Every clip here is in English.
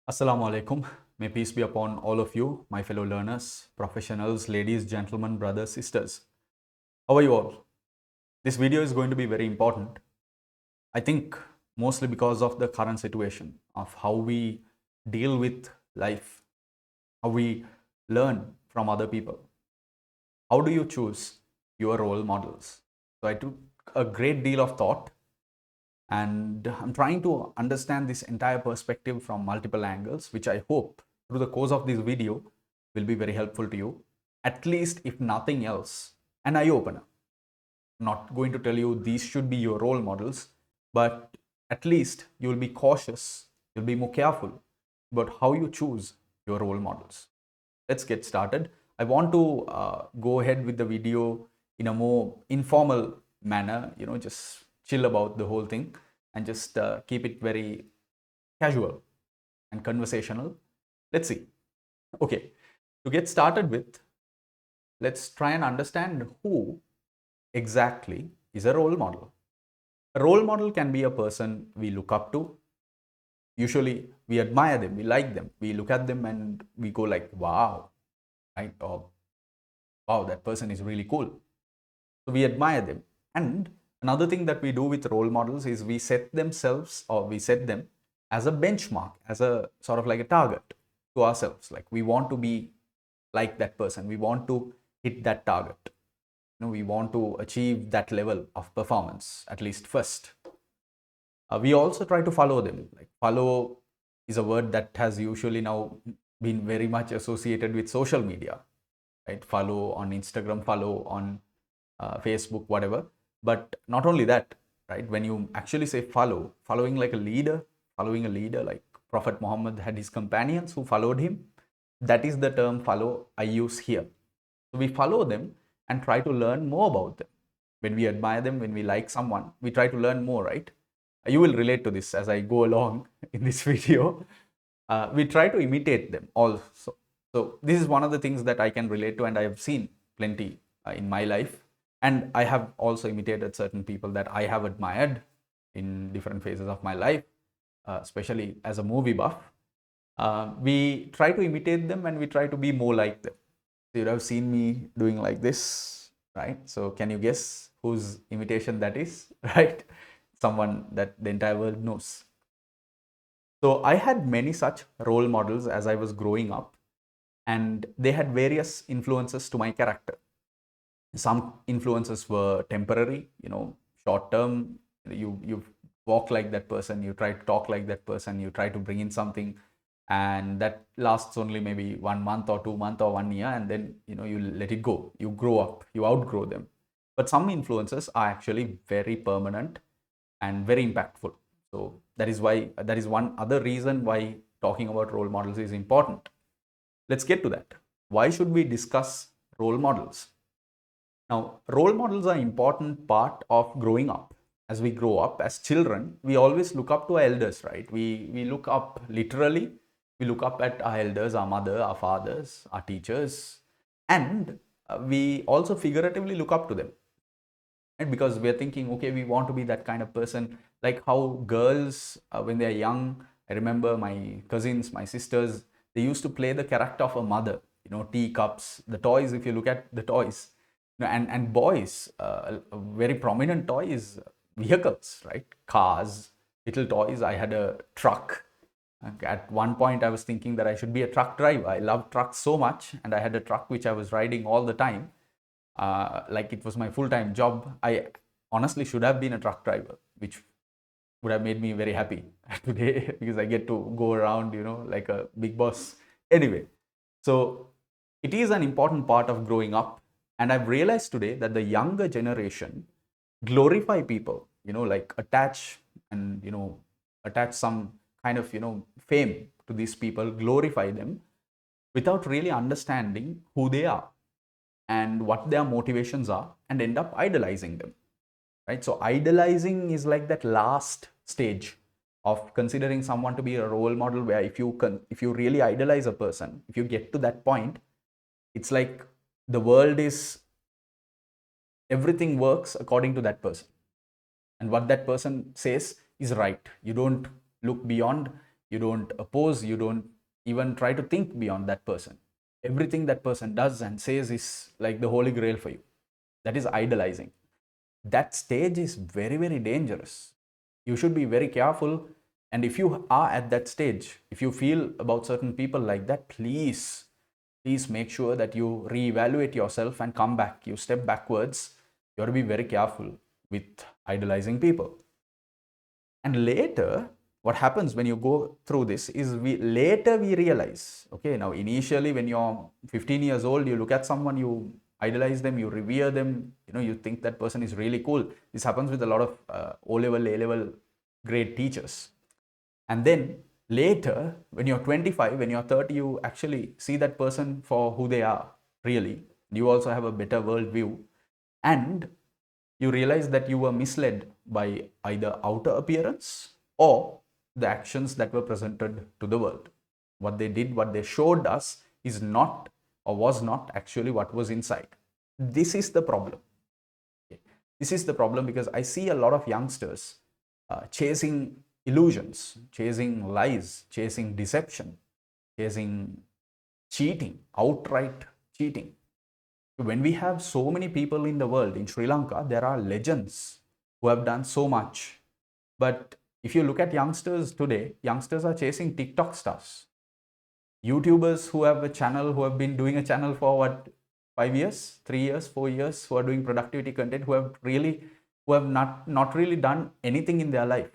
Assalamu alaikum. May peace be upon all of you, my fellow learners, professionals, ladies, gentlemen, brothers, sisters. How are you all? This video is going to be very important. I think mostly because of the current situation of how we deal with life, how we learn from other people. How do you choose your role models? So I took a great deal of thought and I'm trying to understand this entire perspective from multiple angles, which I hope through the course of this video will be very helpful to you, at least if nothing else, an eye opener. I'm not going to tell you these should be your role models, but at least you will be cautious, you'll be more careful about how you choose your role models. Let's get started. I want to go ahead with the video in a more informal manner, just chill about the whole thing and just keep it very casual and conversational. Let's see. Okay, to get started with, let's try and understand who exactly is a role model. A role model can be a person we look up to. Usually we admire them, we like them, we look at them and we go like, wow, right? Or wow, that person is really cool. So we admire them. And another thing that we do with role models is we set themselves or we set them as a benchmark, as a sort of like a target to ourselves. Like we want to be like that person. We want to hit that target. We want to achieve that level of performance, at least first. We also try to follow them. Like follow is a word that has usually now been very much associated with social media, right? Follow on Instagram, follow on Facebook, whatever. But not only that, right? When you actually say follow, following like a leader, following a leader like Prophet Muhammad had his companions who followed him. That is the term follow I use here. So we follow them and try to learn more about them. When we admire them, when we like someone, we try to learn more, right? You will relate to this as I go along in this video. We try to imitate them also. So this is one of the things that I can relate to, and I have seen plenty in my life. And I have also imitated certain people that I have admired in different phases of my life, especially as a movie buff. We try to imitate them and we try to be more like them. So you have seen me doing like this, right? So can you guess whose imitation that is, right? Someone that the entire world knows. So I had many such role models as I was growing up, and they had various influences to my character. Some influences were temporary, short term. You walk like that person, you try to talk like that person, you try to bring in something, and that lasts only maybe 1 month or 2 months or 1 year, and then you let it go. You grow up, you outgrow them. But some influences are actually very permanent and very impactful. So that is one other reason why talking about role models is important. Let's get to that. Why should we discuss role models? Now, role models are an important part of growing up. As we grow up, as children, we always look up to our elders, right? We look up literally, we look up at our elders, our mother, our fathers, our teachers, and we also figuratively look up to them. Right? Because we're thinking, okay, we want to be that kind of person. Like how girls, when they're young, I remember my cousins, my sisters, they used to play the character of a mother, teacups, the toys. If you look at the toys, and boys, a very prominent toy is vehicles, right? Cars, little toys. I had a truck. At one point, I was thinking that I should be a truck driver. I love trucks so much, and I had a truck which I was riding all the time, like it was my full-time job. I honestly should have been a truck driver, which would have made me very happy today because I get to go around, like a big boss. Anyway, so it is an important part of growing up. And I've realized today that the younger generation glorify people, like and, attach some kind of, fame to these people, glorify them without really understanding who they are and what their motivations are, and end up idolizing them, right? So idolizing is like that last stage of considering someone to be a role model, where if you really idolize a person, if you get to that point, it's like the world is, everything works according to that person, and what that person says is right. You don't look beyond, You don't oppose, you don't even try to think beyond that person. Everything that person does and says is like the holy grail for you. That is idolizing. That stage is very, very dangerous. You should be very careful. And if you are at that stage, if you feel about certain people like that, please make sure that you reevaluate yourself and come back. You step backwards. You have to be very careful with idolizing people. And later, what happens when you go through this is we realize, okay, now initially when you're 15 years old, you look at someone, you idolize them, you revere them, you think that person is really cool. This happens with a lot of O-level, A-level grade teachers. And then later, when you're 25, when you're 30, you actually see that person for who they are, really. You also have a better worldview. And you realize that you were misled by either outer appearance or the actions that were presented to the world. What they did, what they showed us is not or was not actually what was inside. This is the problem. This is the problem because I see a lot of youngsters chasing illusions, chasing lies, chasing deception, chasing cheating, outright cheating. When we have so many people in the world, in Sri Lanka, there are legends who have done so much. But if you look at youngsters today, youngsters are chasing TikTok stars. YouTubers who have a channel, who have been doing a channel for what, 5 years, 3 years, 4 years, who are doing productivity content, who have not really done anything in their life.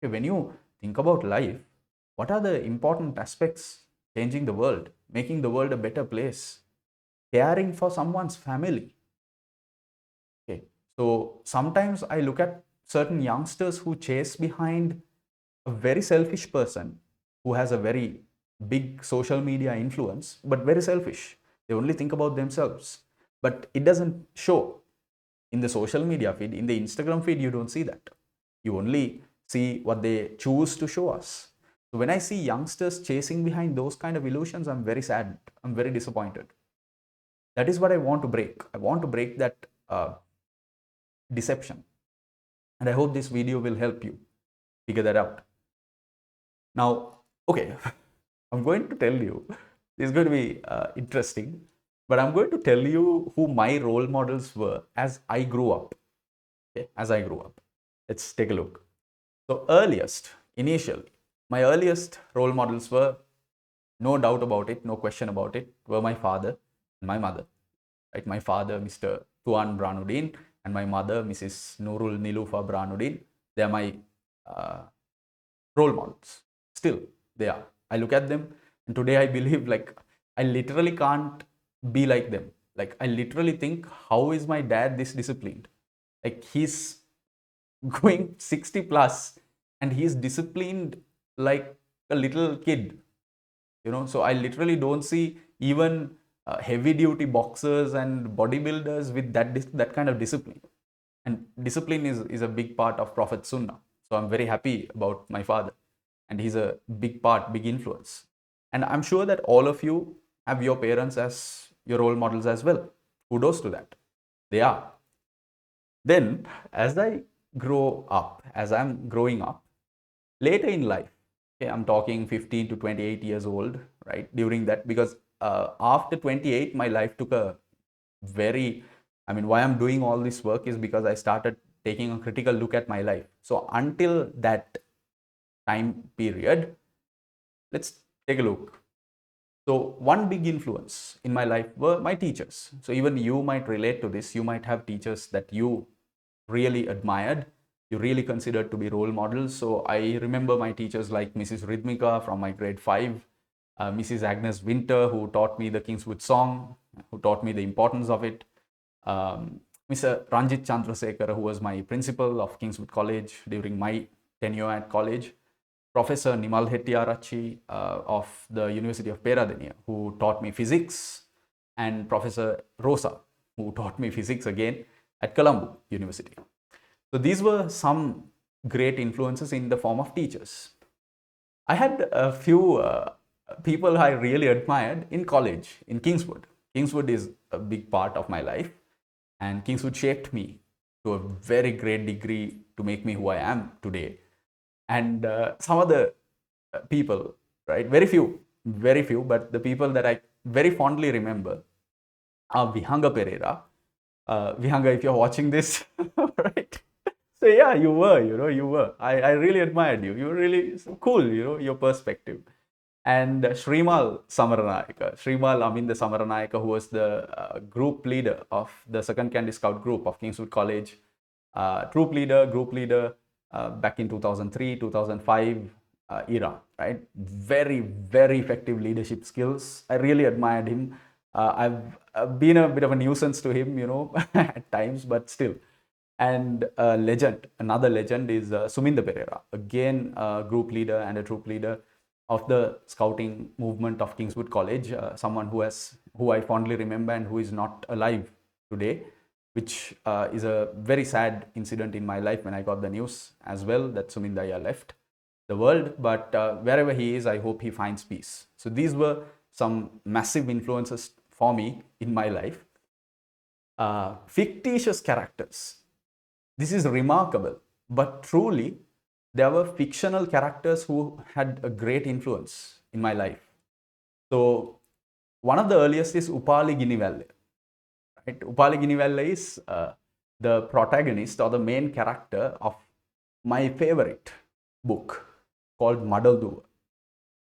Okay, when you think about life, what are the important aspects? Changing the world, making the world a better place, caring for someone's family. Okay, so sometimes I look at certain youngsters who chase behind a very selfish person who has a very big social media influence, but very selfish. They only think about themselves, but it doesn't show in the social media feed. In the Instagram feed, you don't see that. You only see what they choose to show us. So when I see youngsters chasing behind those kind of illusions, I'm very sad. I'm very disappointed. That is what I want to break. I want to break that deception. And I hope this video will help you figure that out. Now, okay, I'm going to tell you, this is going to be interesting, but I'm going to tell you who my role models were as I grew up. Okay, as I grew up. Let's take a look. So initially, my earliest role models were, no doubt about it, no question about it, were my father and my mother. Right? My father, Mr. Azman Branudeen, and my mother, Mrs. Nurul Nilufa Branudeen. They are my role models. Still, they are. I look at them, and today I believe like I literally can't be like them. Like I literally think, how is my dad this disciplined? Like he's going 60 plus and he's disciplined like a little kid. So I literally don't see even heavy duty boxers and bodybuilders with that kind of discipline. And discipline is a big part of Prophet Sunnah. So I'm very happy about my father, and he's a big influence. And I'm sure that all of you have your parents as your role models as well. Kudos to that. They are. Then, as I'm growing up, later in life, okay, I'm talking 15 to 28 years old, right? During that, because after 28, my life took a why I'm doing all this work is because I started taking a critical look at my life. So until that time period, let's take a look. So one big influence in my life were my teachers. So even you might relate to this. You might have teachers that you really admired, you really considered to be role models. So I remember my teachers like Mrs. Rhythmika from my grade 5, Mrs. Agnes Winter, who taught me the Kingswood song, who taught me the importance of it. Mr. Ranjit Chandrasekhar, who was my principal of Kingswood College during my tenure at college. Professor Nimal Hettiarachchi of the University of Peradeniya, who taught me physics, and Professor Rosa, who taught me physics again at Colombo University. So these were some great influences in the form of teachers. I had a few people I really admired in college, in Kingswood. Kingswood is a big part of my life, and Kingswood shaped me to a very great degree to make me who I am today. And some of the people, right? Very few, but the people that I very fondly remember are Vihanga Pereira. Vihanga, if you're watching this, right? So yeah, you were. I really admired you. You were really cool, your perspective. And Shrimal Samaranayaka, Shrimal Aminda Samaranayaka, who was the group leader of the Second Candy Scout group of Kingswood College, group leader back in 2003, 2005 era, right? Very, very effective leadership skills. I really admired him. I've been a bit of a nuisance to him, at times, but still. And another legend is Suminda Pereira, again a group leader and a troop leader of the scouting movement of Kingswood College, someone who I fondly remember and who is not alive today, which is a very sad incident in my life when I got the news as well that Sumindaya left the world. But wherever he is, I hope he finds peace. So these were some massive influences for me in my life. Fictitious characters. This is remarkable, but truly, there were fictional characters who had a great influence in my life. So, one of the earliest is Upali Ginivelle. Right? Upali Ginivelle is the protagonist or the main character of my favorite book called Madalduva.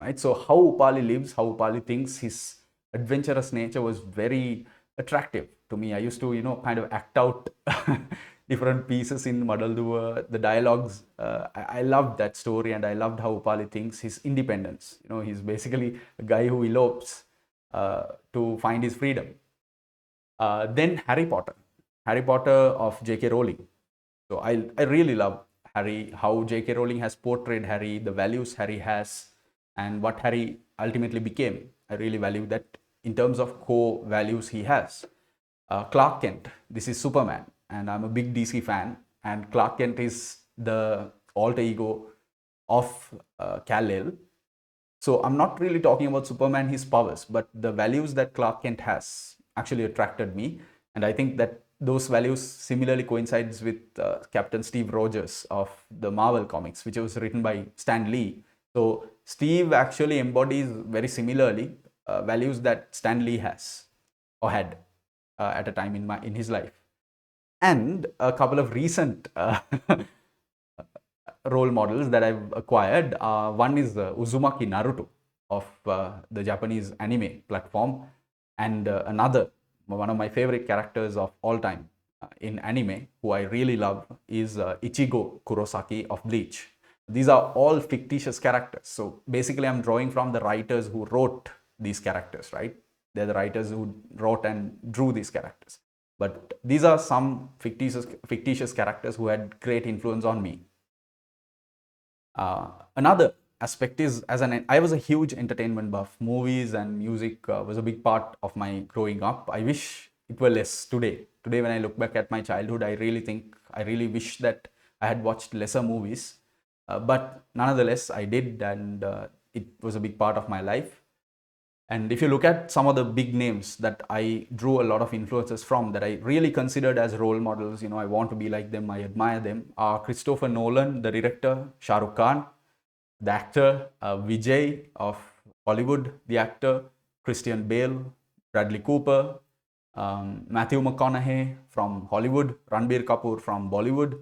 Right? So, how Upali lives, how Upali thinks, his adventurous nature was very attractive to me. I used to, kind of act out different pieces in Madalduva, the dialogues. I loved that story, and I loved how Upali thinks, his independence. He's basically a guy who elopes to find his freedom. Then Harry Potter of J.K. Rowling. So I really love Harry, how J.K. Rowling has portrayed Harry, the values Harry has, and what Harry ultimately became. I really value that in terms of core values he has. Clark Kent, this is Superman, and I'm a big DC fan, and Clark Kent is the alter ego of Kal-El. So I'm not really talking about Superman, his powers, but the values that Clark Kent has actually attracted me, and I think that those values similarly coincides with Captain Steve Rogers of the Marvel comics, which was written by Stan Lee. So Steve actually embodies very similarly values that Stan Lee has or had at a time in his life. And a couple of recent role models that I've acquired. One is Uzumaki Naruto of the Japanese anime platform, and one of my favorite characters of all time in anime, who I really love, is Ichigo Kurosaki of Bleach. These are all fictitious characters. So basically, I'm drawing from the writers who wrote these characters, right? They're the writers who wrote and drew these characters. But these are some fictitious characters who had great influence on me. Another aspect is, I was a huge entertainment buff. Movies and music was a big part of my growing up. I wish it were less today. Today, when I look back at my childhood, I really wish that I had watched lesser movies. But nonetheless, I did, and it was a big part of my life. And if you look at some of the big names that I drew a lot of influences from, that I really considered as role models, I want to be like them, I admire them, are Christopher Nolan, the director, Shah Rukh Khan, the actor, Vijay of Hollywood, the actor, Christian Bale, Bradley Cooper, Matthew McConaughey from Hollywood, Ranbir Kapoor from Bollywood,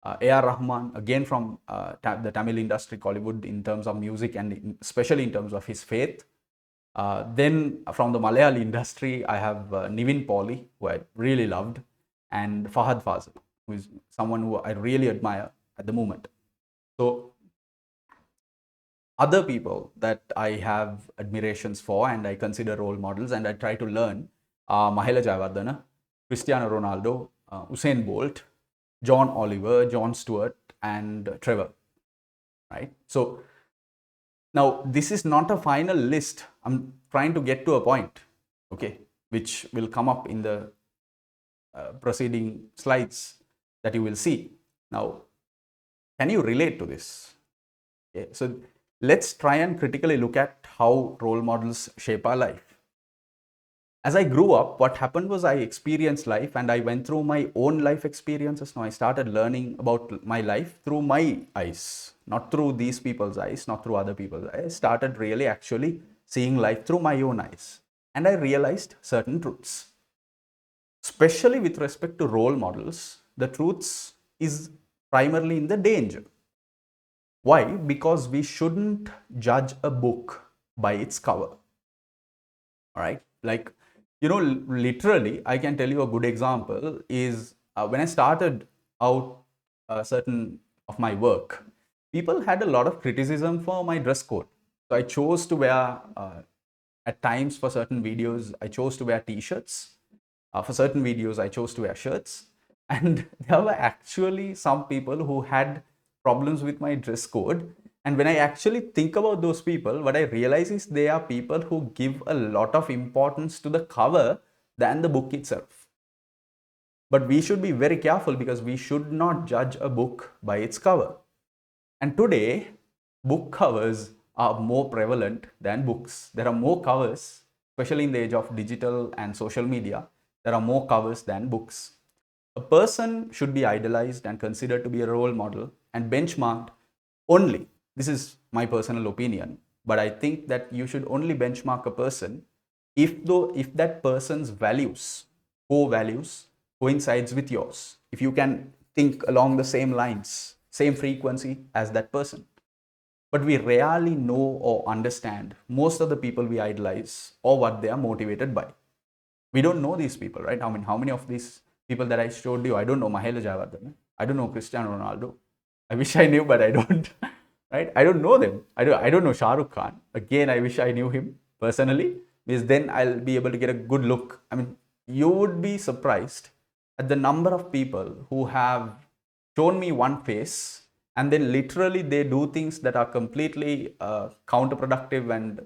A.R. Rahman, again from the Tamil industry, Hollywood, in terms of music and especially in terms of his faith. Then from the Malayali industry, I have Nivin Pauly, who I really loved, and Fahad Fazil, who is someone who I really admire at the moment. So other people that I have admirations for and I consider role models and I try to learn are Mahela Jayawardena, Cristiano Ronaldo, Usain Bolt, John Oliver, Jon Stewart, and Trevor. Right? So now, this is not a final list. I'm trying to get to a point, okay, which will come up in the preceding slides that you will see. Now, can you relate to this? Okay, so let's try and critically look at how role models shape our life. As I grew up, what happened was I experienced life and I went through my own life experiences. Now I started learning about my life through my eyes, not through these people's eyes, not through other people's eyes. I started really actually seeing life through my own eyes. And I realized certain truths. Especially with respect to role models, the truths is primarily in the danger. Why? Because we shouldn't judge a book by its cover. All right, like, literally I can tell you a good example is when I started out certain of my work, people had a lot of criticism for my dress code. So I chose to wear at times for certain videos I chose to wear t-shirts, for certain videos I chose to wear shirts, and there were actually some people who had problems with my dress code. And when I actually think about those people, what I realize is they are people who give a lot of importance to the cover than the book itself. But we should be very careful because we should not judge a book by its cover. And today, book covers are more prevalent than books. There are more covers, especially in the age of digital and social media. There are more covers than books. A person should be idolized and considered to be a role model and benchmarked only. This is my personal opinion, but I think that you should only benchmark a person if that person's values, core values, coincides with yours. If you can think along the same lines, same frequency as that person. But we rarely know or understand most of the people we idolize or what they are motivated by. We don't know these people, right? I mean, how many of these people that I showed you, I don't know Mahela Jayawardene, I don't know Cristiano Ronaldo. I wish I knew, but I don't. Right? I don't know them. I don't know Shah Rukh Khan. Again, I wish I knew him personally, because then I'll be able to get a good look. I mean, you would be surprised at the number of people who have shown me one face and then literally they do things that are completely counterproductive and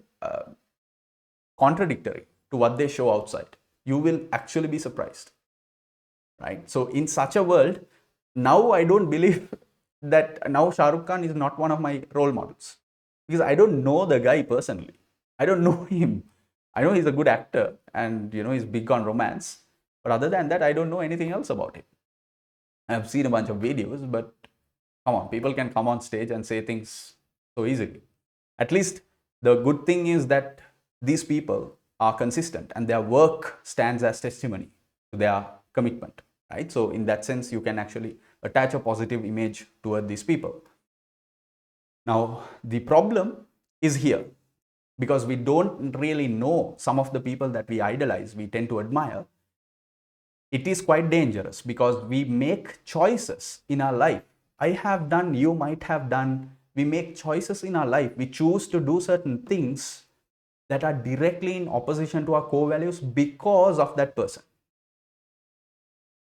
contradictory to what they show outside. You will actually be surprised, right? So in such a world, now I don't believe that now Shah Rukh Khan is not one of my role models, because I don't know the guy personally. I don't know him. I know he's a good actor and he's big on romance, but other than that, I don't know anything else about him. I've seen a bunch of videos, but come on, people can come on stage and say things so easily. At least the good thing is that these people are consistent and their work stands as testimony to their commitment, right? So in that sense, you can actually attach a positive image toward these people. Now, the problem is here because we don't really know some of the people that we idolize, we tend to admire. It is quite dangerous because we make choices in our life. I have done, you might have done. We make choices in our life. We choose to do certain things that are directly in opposition to our core values because of that person.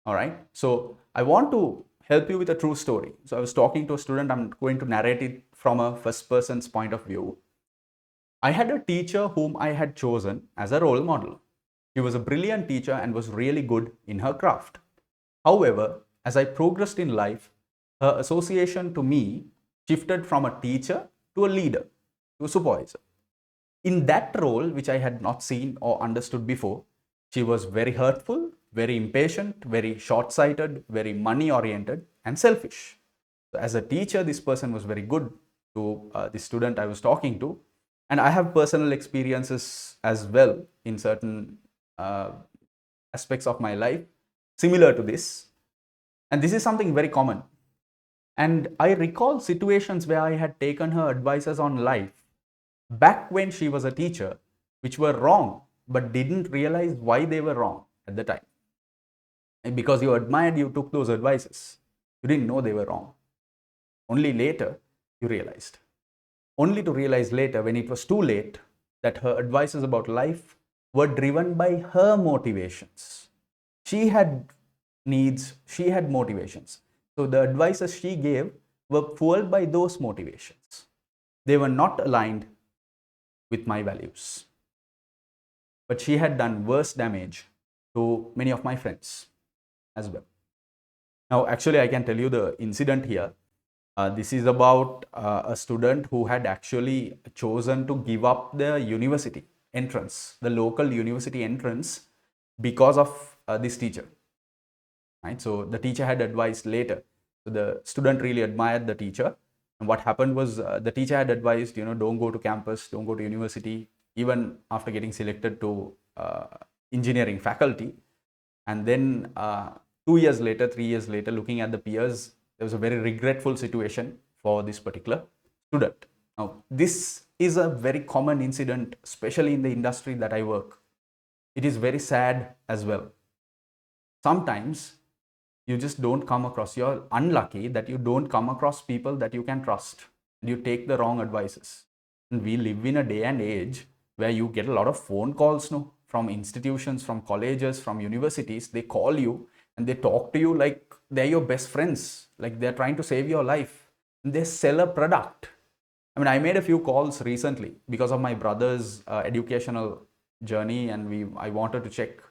All right. So I want to help you with a true story. So I was talking to a student. I'm going to narrate it from a first person's point of view. I had a teacher whom I had chosen as a role model. She was a brilliant teacher and was really good in her craft. However, as I progressed in life, her association to me shifted from a teacher to a leader, to a supervisor. In that role, which I had not seen or understood before, she was very hurtful, very impatient, very short sighted, very money oriented, and selfish. So as a teacher, this person was very good to the student I was talking to. And I have personal experiences as well in certain aspects of my life similar to this. And this is something very common. And I recall situations where I had taken her advices on life back when she was a teacher, which were wrong, but didn't realize why they were wrong at the time. And because you admired, you took those advices. You didn't know they were wrong. Only later you realized. Only to realize later, when it was too late, that her advices about life were driven by her motivations. She had needs, she had motivations. So the advices she gave were fueled by those motivations. They were not aligned with my values. But she had done worse damage to many of my friends as well. Now, actually, I can tell you the incident here. This is about a student who had actually chosen to give up the university. entrance, the local university entrance, because of this teacher. Right? So the teacher had advised later. So the student really admired the teacher. And what happened was the teacher had advised, don't go to campus, don't go to university, even after getting selected to engineering faculty. And then 2 years later, 3 years later, looking at the peers, there was a very regretful situation for this particular student. Now, this is a very common incident, especially in the industry that I work. It is very sad as well. Sometimes you just don't come across, you're unlucky that you don't come across people that you can trust, and you take the wrong advices. And we live in a day and age where you get a lot of phone calls no, from institutions, from colleges, from universities. They call you and they talk to you like they're your best friends, like they're trying to save your life. And they sell a product. I mean, I made a few calls recently because of my brother's educational journey, and I wanted to check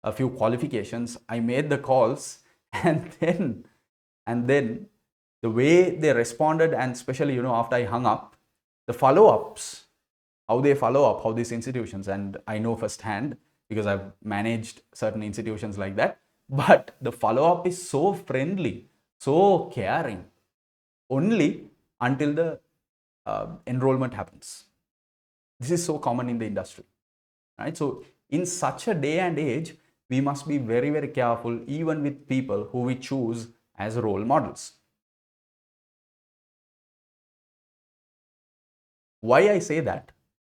a few qualifications. I made the calls, and then the way they responded, and especially after I hung up, the follow-ups, how they follow up, how these institutions, and I know firsthand because I've managed certain institutions like that, but the follow-up is so friendly, so caring, only until the enrollment happens. This is so common in the industry, right? So in such a day and age, we must be very, very careful even with people who we choose as role models. Why I say that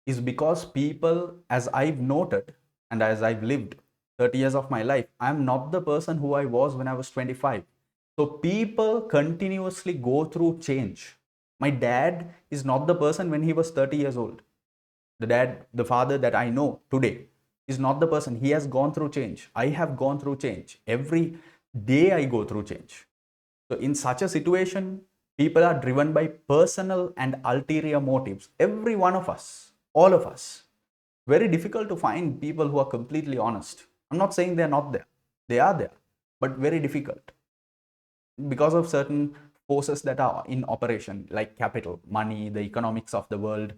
is because people, as I've noted and as I've lived 30 years of my life, I'm not the person who I was when I was 25. So people continuously go through change. My dad is not the person when he was 30 years old. The father that I know today is not the person. He has gone through change. I have gone through change. Every day I go through change. So in such a situation, people are driven by personal and ulterior motives. Every one of us, all of us. Very difficult to find people who are completely honest. I'm not saying they're not there. They are there, but very difficult because of certain forces that are in operation, like capital, money, the economics of the world,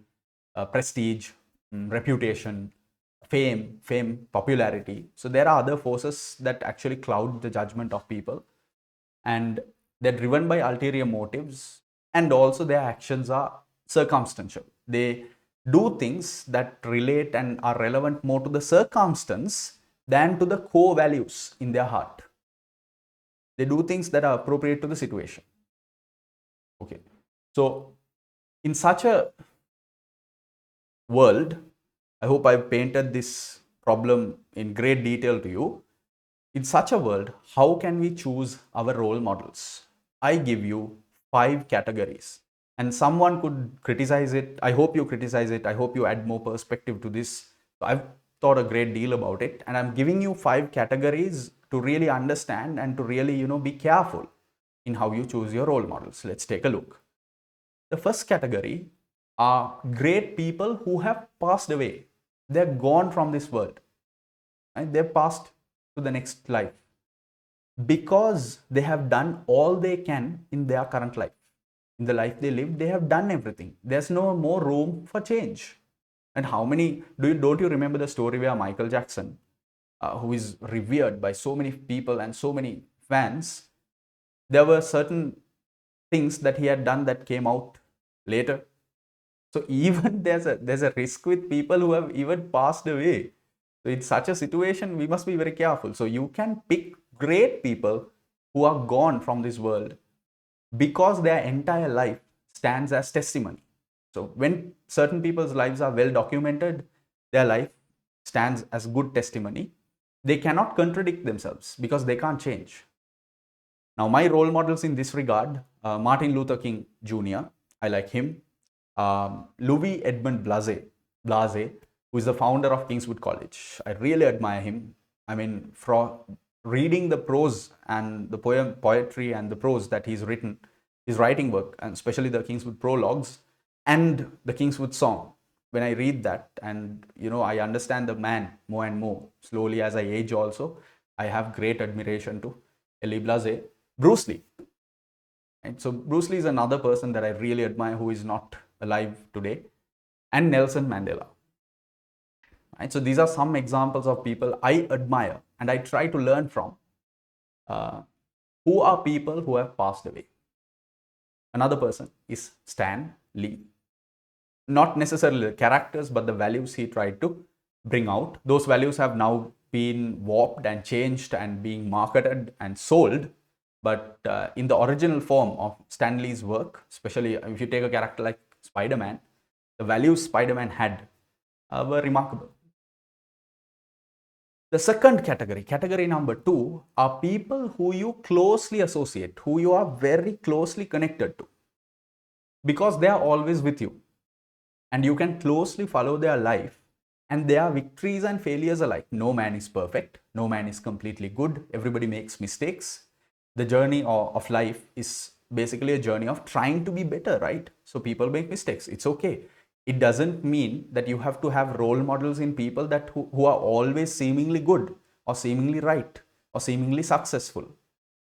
prestige, reputation, fame, popularity. So there are other forces that actually cloud the judgment of people, and they're driven by ulterior motives, and also their actions are circumstantial. They do things that relate and are relevant more to the circumstance than to the core values in their heart. They do things that are appropriate to the situation. Okay, so in such a world, I hope I've painted this problem in great detail to you. In such a world, how can we choose our role models? I give you 5 categories, and someone could criticize it. I hope you criticize it. I hope you add more perspective to this. I've thought a great deal about it, and I'm giving you 5 categories to really understand and to really, be careful in how you choose your role models. Let's take a look. The first category are great people who have passed away. They're gone from this world. Right? They've passed to the next life because they have done all they can in their current life. In the life they live, they have done everything. There's no more room for change. And how many don't you remember the story where Michael Jackson, who is revered by so many people and so many fans, there were certain things that he had done that came out later. So even there's a risk with people who have even passed away. So in such a situation, we must be very careful. So you can pick great people who are gone from this world because their entire life stands as testimony. So when certain people's lives are well documented, their life stands as good testimony. They cannot contradict themselves because they can't change. Now, my role models in this regard, Martin Luther King Jr., I like him. Louis Edmund Blase, who is the founder of Kingswood College. I really admire him. I mean, from reading the prose and the poetry and the prose that he's written, his writing work, and especially the Kingswood prologues and the Kingswood song, when I read that and I understand the man more and more slowly as I age also, I have great admiration to Elie Blase. Bruce Lee. Right? So Bruce Lee is another person that I really admire who is not alive today, and Nelson Mandela. Right? So these are some examples of people I admire and I try to learn from. Who are people who have passed away? Another person is Stan Lee. Not necessarily the characters, but the values he tried to bring out. Those values have now been warped and changed and being marketed and sold. But in the original form of Stan Lee's work, especially if you take a character like Spider-Man, the values Spider-Man had were remarkable. The second category, category number 2, are people who you closely associate, who you are very closely connected to, because they are always with you and you can closely follow their life and their victories and failures alike. No man is perfect, no man is completely good, everybody makes mistakes. The journey of life is basically a journey of trying to be better, right? So people make mistakes, it's okay. It doesn't mean that you have to have role models in people that who are always seemingly good or seemingly right or seemingly successful.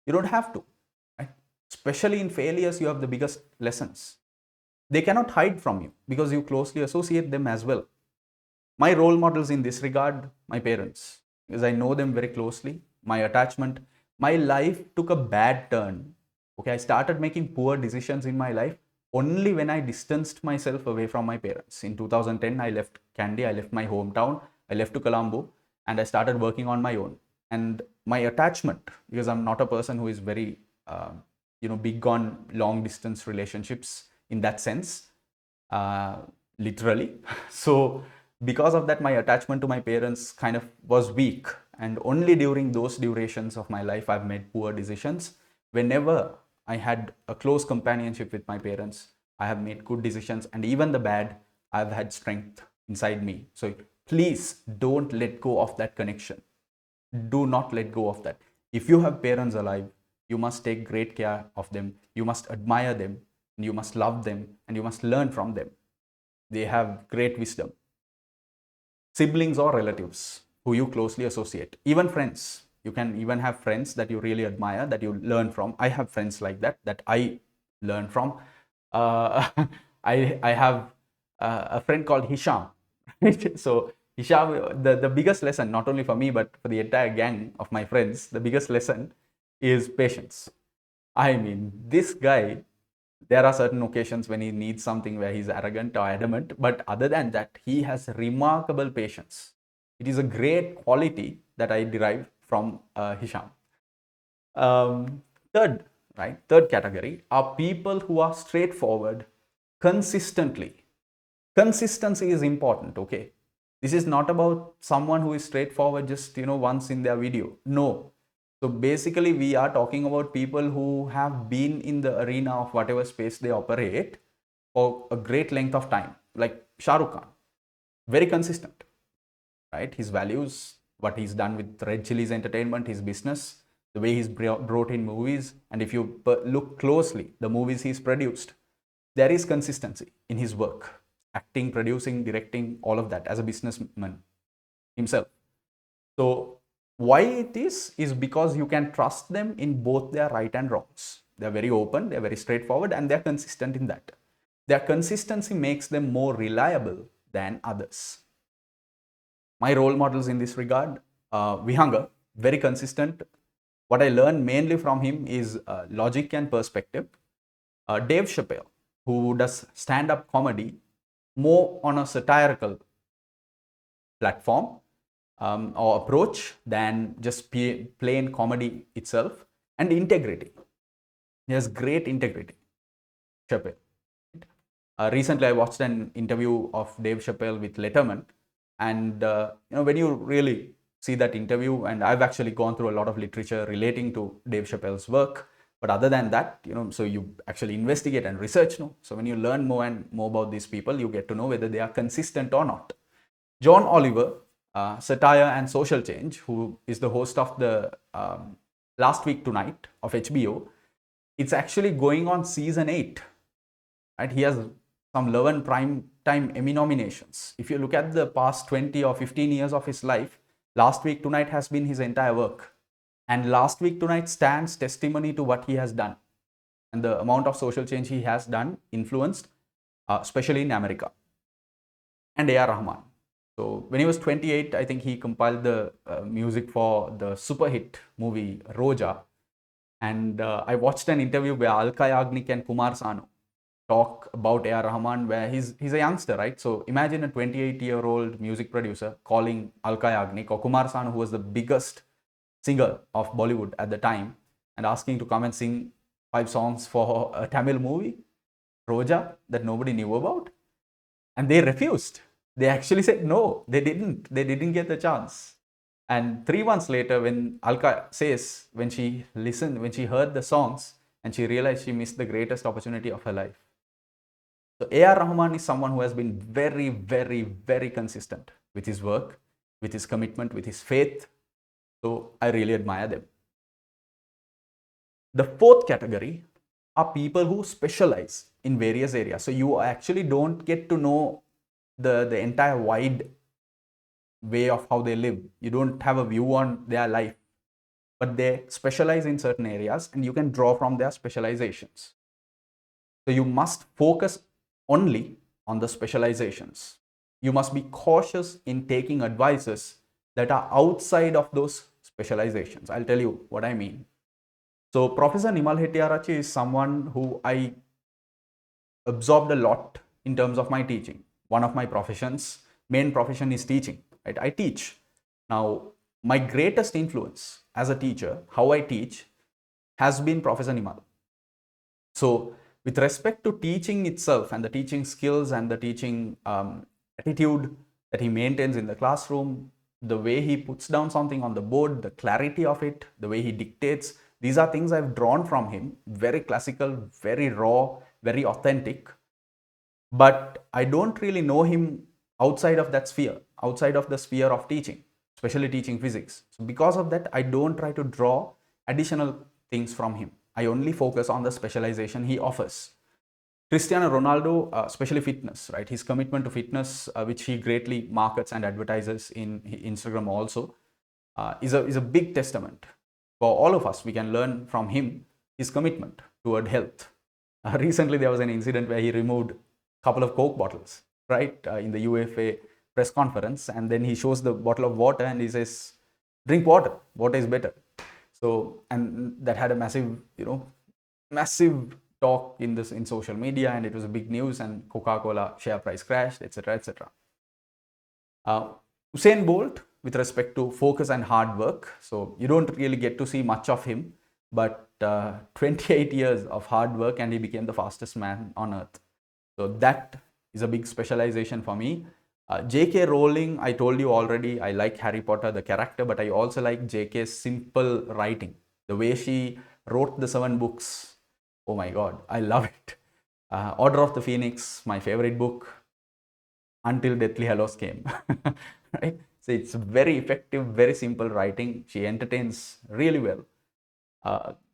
You don't have to, right? Especially in failures, you have the biggest lessons. They cannot hide from you because you closely associate them as well. My role models in this regard, my parents, because I know them very closely. My attachment, my life took a bad turn. Okay, I started making poor decisions in my life only when I distanced myself away from my parents. In 2010, I left Kandy, I left my hometown, I left to Colombo, and I started working on my own. And my attachment, because I'm not a person who is very, big on long distance relationships in that sense, literally. So because of that, my attachment to my parents kind of was weak, and only during those durations of my life I've made poor decisions. Whenever I had a close companionship with my parents, I have made good decisions, and even the bad, I've had strength inside me. So please don't let go of that connection. Do not let go of that. If you have parents alive, you must take great care of them, you must admire them, and you must love them, and you must learn from them. They have great wisdom. Siblings or relatives who you closely associate, even friends. You can even have friends that you really admire, that you learn from. I have friends like that I learn from. I have a friend called Hisham. So Hisham, the biggest lesson, not only for me but for the entire gang of my friends, the biggest lesson is patience. I mean, this guy, there are certain occasions when he needs something where he's arrogant or adamant, but other than that, he has remarkable patience. It is a great quality that I derive from Hisham. Um, third, right? Third category are people who are straightforward consistently. Consistency is important, okay? This is not about someone who is straightforward just, once in their video. No. So basically, we are talking about people who have been in the arena of whatever space they operate for a great length of time, like Shah Rukh Khan, very consistent, right? His values, what he's done with Red Chillies Entertainment, his business, the way he's brought in movies, and if you look closely, the movies he's produced, there is consistency in his work, acting, producing, directing, all of that as a businessman himself. So why it is because you can trust them in both their right and wrongs. They're very open, they're very straightforward, and they're consistent in that. Their consistency makes them more reliable than others. My role models in this regard, Vihanga, very consistent. What I learned mainly from him is logic and perspective. Dave Chappelle, who does stand-up comedy more on a satirical platform or approach than just plain comedy itself, and integrity. He has great integrity, Chappelle. Recently, I watched an interview of Dave Chappelle with Letterman, and when you really see that interview, and I've actually gone through a lot of literature relating to Dave Chappelle's work, but other than that, so you actually investigate and research, no? So when you learn more and more about these people, you get to know whether they are consistent or not. John Oliver, Satire and Social Change, who is the host of the Last Week Tonight of HBO, it's actually going on season 8. Right? He has some 11 prime time Emmy nominations. If you look at the past 20 or 15 years of his life, Last Week Tonight has been his entire work. And Last Week Tonight stands testimony to what he has done and the amount of social change he has done, influenced, especially in America. And A.R. Rahman. So when he was 28, I think he compiled the music for the super hit movie Roja. And I watched an interview where Alka Yagnik and Kumar Sanu talk about A.R. Rahman, where he's a youngster, right? So imagine a 28-year-old music producer calling Alka Yagnik or Kumar Sanu, who was the biggest singer of Bollywood at the time, and asking to come and sing 5 songs for a Tamil movie, Roja, that nobody knew about. And they refused. They actually said no, they didn't. They didn't get the chance. And 3 months later, when Alka says, when she listened, when she heard the songs, and she realized she missed the greatest opportunity of her life. So A.R. Rahman is someone who has been very, very, very consistent with his work, with his commitment, with his faith. So I really admire them. The fourth category are people who specialize in various areas. So you actually don't get to know the entire wide way of how they live. You don't have a view on their life, but they specialize in certain areas and you can draw from their specializations. So you must focus only on the specializations. You must be cautious in taking advices that are outside of those specializations. I'll tell you what I mean. So Professor Nimal Hettiarachchi is someone who I absorbed a lot in terms of my teaching. One of my professions, main profession is teaching. Right? I teach. Now, my greatest influence as a teacher, how I teach, has been Professor Nimal. So, with respect to teaching itself and the teaching skills and the teaching attitude that he maintains in the classroom, the way he puts down something on the board, the clarity of it, the way he dictates, these are things I've drawn from him. Very classical, very raw, very authentic. But I don't really know him outside of that sphere, outside of the sphere of teaching, especially teaching physics. So because of that, I don't try to draw additional things from him. I only focus on the specialization he offers. Cristiano Ronaldo, especially fitness, right? His commitment to fitness, which he greatly markets and advertises in Instagram also, is a big testament for all of us. We can learn from him his commitment toward health. Recently, there was an incident where he removed a couple of Coke bottles, right, in the UFA press conference, and then he shows the bottle of water and he says, "Drink water. Water is better." So, and that had a massive, massive talk in social media, and it was a big news, and Coca-Cola share price crashed, etc., etc. Usain Bolt, with respect to focus and hard work, so you don't really get to see much of him, but 28 years of hard work and he became the fastest man on earth. So that is a big specialization for me. J.K. Rowling, I told you already, I like Harry Potter, the character, but I also like J.K.'s simple writing. The way she wrote the 7 books, oh my God, I love it. Order of the Phoenix, my favorite book, until Deathly Hallows came. Right? So it's very effective, very simple writing. She entertains really well.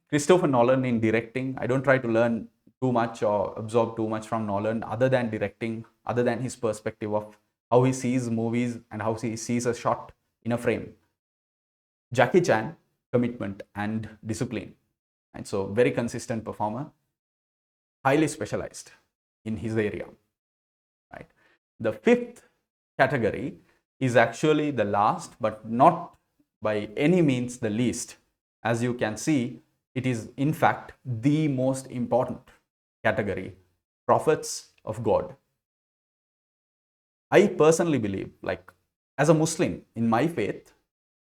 Christopher Nolan in directing, I don't try to learn too much or absorb too much from Nolan other than directing, other than his perspective of how he sees movies and how he sees a shot in a frame. Jackie Chan, commitment and discipline. And so very consistent performer, highly specialized in his area. Right. The fifth category is actually the last, but not by any means the least. As you can see, it is in fact the most important category, prophets of God. I personally believe, like as a Muslim in my faith,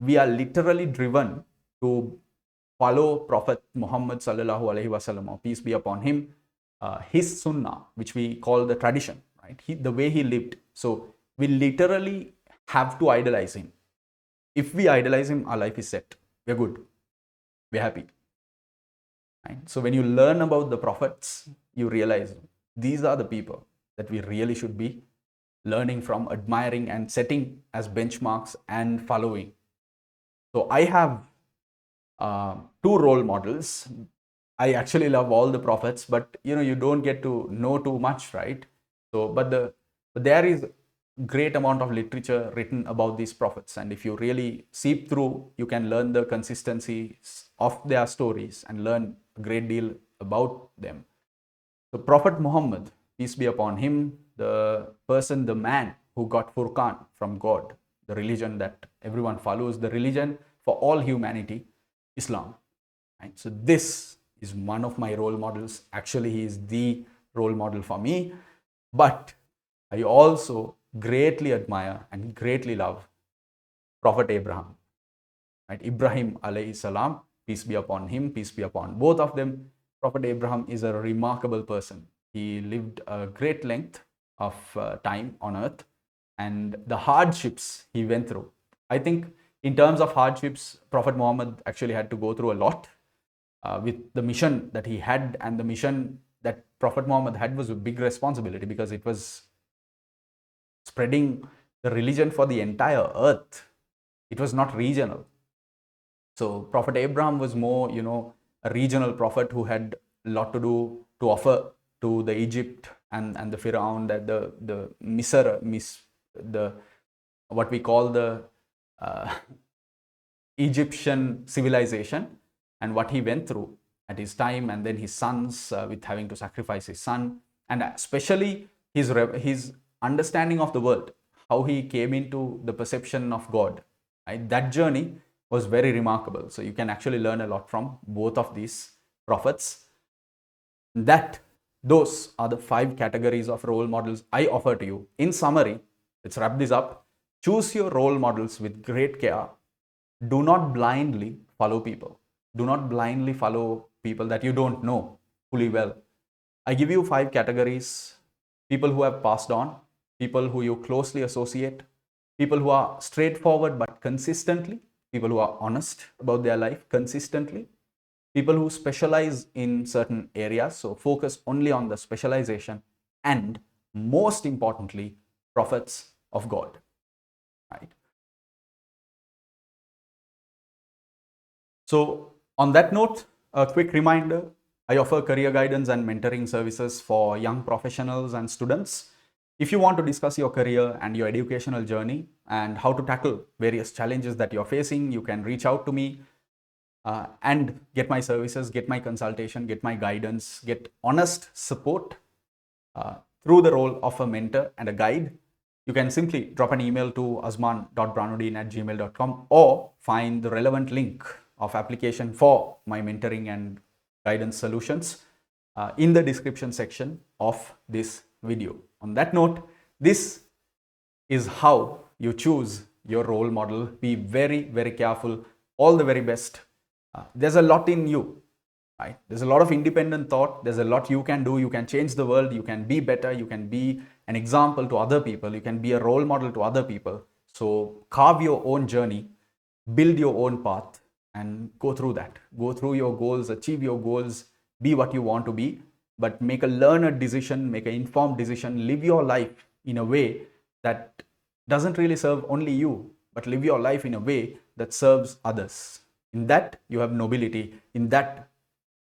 we are literally driven to follow Prophet Muhammad sallallahu alaihi wasallam, or peace be upon him, his sunnah, which we call the tradition, right? The way he lived. So we literally have to idolize him. If we idolize him, our life is set. We're good. We're happy. Right? So when you learn about the prophets, you realize these are the people that we really should be learning from, admiring, and setting as benchmarks and following. So I have 2 role models. I actually love all the prophets, but you don't get to know too much, right? So, but there is great amount of literature written about these prophets, and if you really seep through, you can learn the consistencies of their stories and learn a great deal about them. So Prophet Muhammad, peace be upon him, the person, the man who got Furqan from God, the religion that everyone follows, the religion for all humanity, Islam. Right? So this is one of my role models. Actually, he is the role model for me. But I also greatly admire and greatly love Prophet Abraham. Right? Ibrahim alayhi salam, peace be upon him, peace be upon both of them. Prophet Abraham is a remarkable person. He lived a great length of time on earth, and the hardships he went through. I think in terms of hardships, Prophet Muhammad actually had to go through a lot with the mission that he had, and the mission that Prophet Muhammad had was a big responsibility because it was spreading the religion for the entire earth. It was not regional. So Prophet Abraham was more, a regional prophet who had a lot to do to offer to the Egypt and the Pharaoh, that the Misr, the what we call the uh, Egyptian civilization, and what he went through at his time, and then his sons with having to sacrifice his son, and especially his understanding of the world, how he came into the perception of God. Right? That journey was very remarkable. So you can actually learn a lot from both of these prophets. Those are the 5 categories of role models I offer to you. In summary, let's wrap this up. Choose your role models with great care. Do not blindly follow people. Do not blindly follow people that you don't know fully well. I give you 5 categories: people who have passed on, people who you closely associate, people who are straightforward but consistently, people who are honest about their life consistently, people who specialize in certain areas, so focus only on the specialization, and most importantly, prophets of God. Right? So on that note, a quick reminder, I offer career guidance and mentoring services for young professionals and students. If you want to discuss your career and your educational journey and how to tackle various challenges that you're facing, you can reach out to me and get my services, get my consultation, get my guidance, get honest support through the role of a mentor and a guide. You can simply drop an email to azman.branudeen@gmail.com or find the relevant link of application for my mentoring and guidance solutions in the description section of this video. On that note, this is how you choose your role model. Be very, very careful. All the very best. There's a lot in you, right? There's a lot of independent thought. There's a lot you can do. You can change the world. You can be better. You can be an example to other people. You can be a role model to other people. So carve your own journey, build your own path, and go through that. Go through your goals, achieve your goals, be what you want to be, but make a learned decision, make an informed decision, live your life in a way that doesn't really serve only you, but live your life in a way that serves others. In that, you have nobility. In that,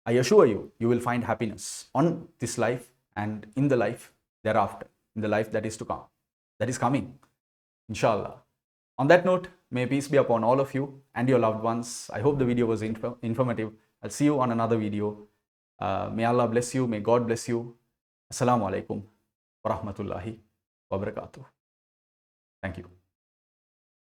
I assure you, you will find happiness on this life and in the life thereafter, in the life that is to come, that is coming, inshallah. On that note, may peace be upon all of you and your loved ones. I hope the video was informative. I'll see you on another video. May Allah bless you. May God bless you. Assalamu alaikum wa rahmatullahi wa barakatuh. Thank you.